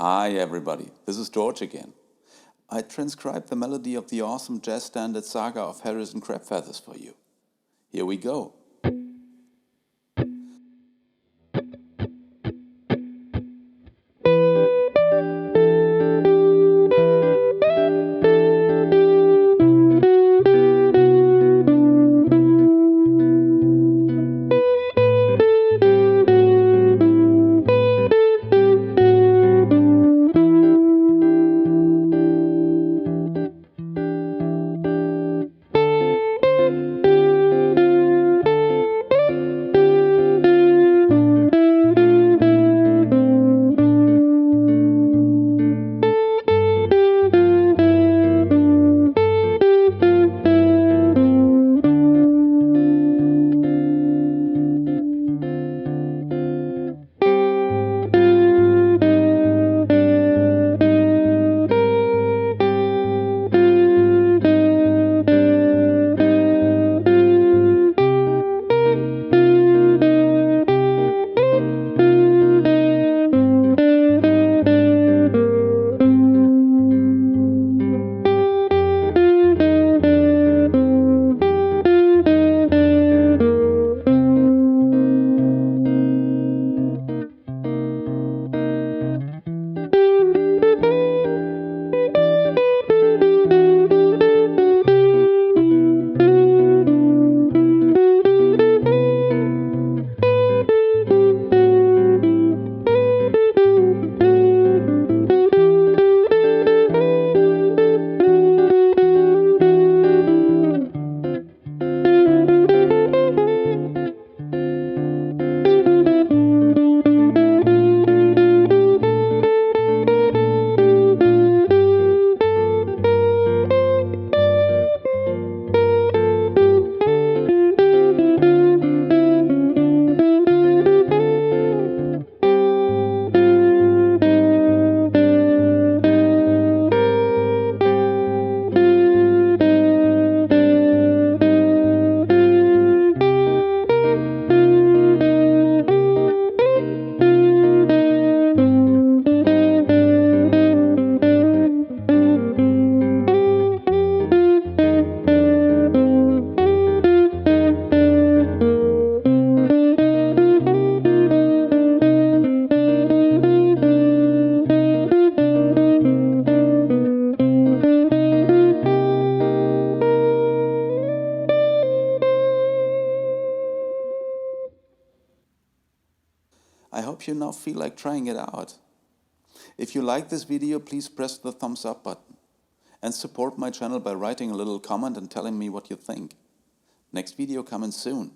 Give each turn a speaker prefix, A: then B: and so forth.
A: Hi everybody, this is Georg again. I transcribed the melody of the awesome jazz standard Saga of Harrison Crabfeathers for you. Here we go. I hope you now feel like trying it out. If you like this video, please press the thumbs up button and support my channel by writing a little comment and telling me what you think. Next video coming soon.